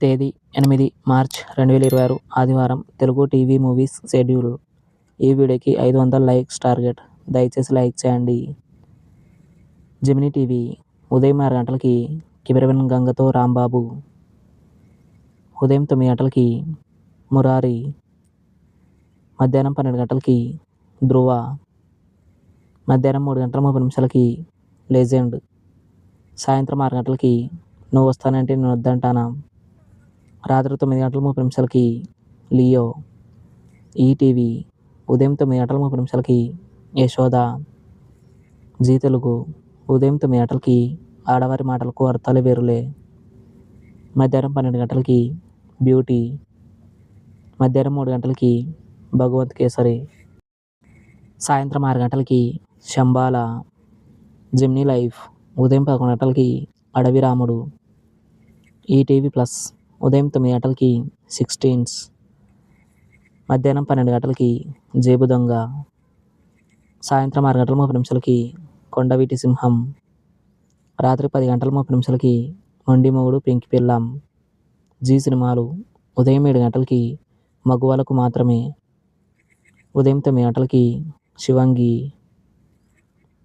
తేదీ 8 మార్చ్ 2026 ఆదివారం. Telugu TV movies schedule. ఈ వీడియోకి 500 లైక్స్ టార్గెట్. దయచేసి లైక్ చేయండి. జెమినీ టీవీ ఉదయం 6 గంటలకి కెమెరామెన్ గంగతో రాంబాబు. ఉదయం 9 గంటలకి మురారి. మధ్యాహ్నం 12 గంటలకి ధ్రువ. మధ్యాహ్నం 3 గంటల 30 నిమిషాలకి లెజెండ్. సాయంత్రం 6 గంటలకి నువ్వు వస్తానంటే నేను వద్దంటానా. రాత్రి 9 గంటల 30 నిమిషాలకి లియో. ఈటీవీ ఉదయం 9 గంటల 30 నిమిషాలకి యశోద. జీ తెలుగు ఉదయం 9 గంటలకి ఆడవారి మాటలకు అర్థాలు వేరులే. మధ్యాహ్నం 12 గంటలకి బ్యూటీ. మధ్యాహ్నం 3 గంటలకి భగవంత్ కేసరి. సాయంత్రం 6 గంటలకి శంబాల. జెమినీ లైఫ్ ఉదయం 11 గంటలకి అడవి రాముడు. ఈటీవీ ప్లస్ ఉదయం 9 గంటలకి 16స్. మధ్యాహ్నం 12 గంటలకి జేబు దొంగ. సాయంత్రం 6 గంటల 30 నిమిషాలకి కొండవీటి సింహం. రాత్రి 10 గంటల 30 నిమిషాలకి మొండి మొగుడు పెంకి పెళ్ళాం. జీ సినిమాలు ఉదయం 7 గంటలకి మగువలకు మాత్రమే. ఉదయం 9 గంటలకి శివంగి.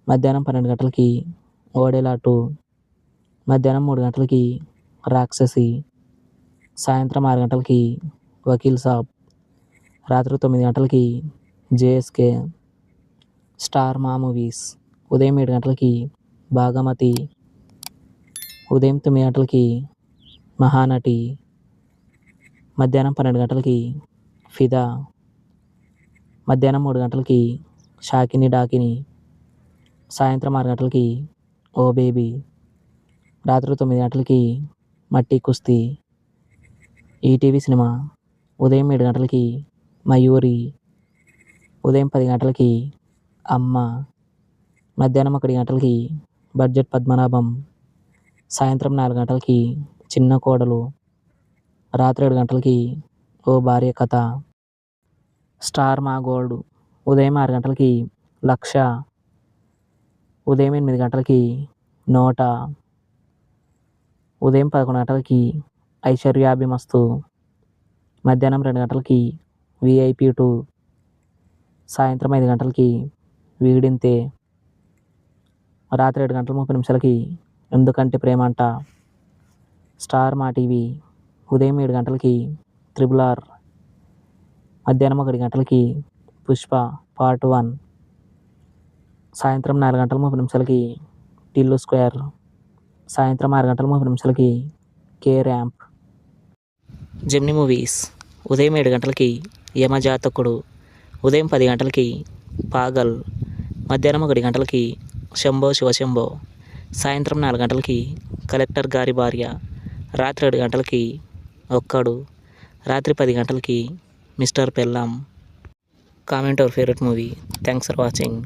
మధ్యాహ్నం 12 గంటలకి ఓడేలా 2. మధ్యాహ్నం 3 గంటలకి రాక్షసి. సాయంత్రం 6 గంటలకి వకీల్ సాబ్. రాత్రి 9 గంటలకి జేఎస్కే. స్టార్ మా మూవీస్ ఉదయం 7 గంటలకి భాగమతి. ఉదయం 9 గంటలకి మహానటి. మధ్యాహ్నం 12 గంటలకి ఫిదా. మధ్యాహ్నం 3 గంటలకి షాకిని డాకిని. సాయంత్రం 6 గంటలకి ఓ బేబీ. రాత్రి 9 గంటలకి మట్టి కుస్తీ. ఈటీవీ సినిమా ఉదయం 7 గంటలకి మయూరి. ఉదయం 10 గంటలకి అమ్మ. మధ్యాహ్నం 1 గంటలకి బడ్జెట్ పద్మనాభం. సాయంత్రం 4 గంటలకి చిన్న కోడలు. రాత్రి 7 గంటలకి ఓ భార్య కథ. స్టార్ మా గోల్డ్ ఉదయం 6 గంటలకి లక్ష. ఉదయం 8 గంటలకి నోట. ఉదయం 11 గంటలకి ఐశ్వర్యాభిమస్తు. మధ్యాహ్నం 2 గంటలకి విఐపి 2. సాయంత్రం 5 గంటలకి వీడింతే. రాత్రి 7 గంటల 30 నిమిషాలకి ఎందుకంటే ప్రేమంట. స్టార్ మా టీవీ ఉదయం 7 గంటలకి త్రిబుల్ ఆర్. మధ్యాహ్నం 1 గంటలకి పుష్ప పార్ట్ 1. సాయంత్రం 4 గంటల 30 నిమిషాలకి టిల్లు స్క్వేర్. సాయంత్రం 6 గంటల 30 నిమిషాలకి కే ర్యాంప్. జెమినీ మూవీస్ ఉదయం 7 గంటలకి యమజాతకుడు. ఉదయం 10 గంటలకి పాగల్. మధ్యాహ్నం 1 గంటలకి శంభో శివశంభో. సాయంత్రం 4 గంటలకి కలెక్టర్ గారి భార్య. రాత్రి 7 గంటలకి ఒక్కడు. రాత్రి 10 గంటలకి మిస్టర్ పెళ్ళాం. Comment your favourite movie. Thanks for watching.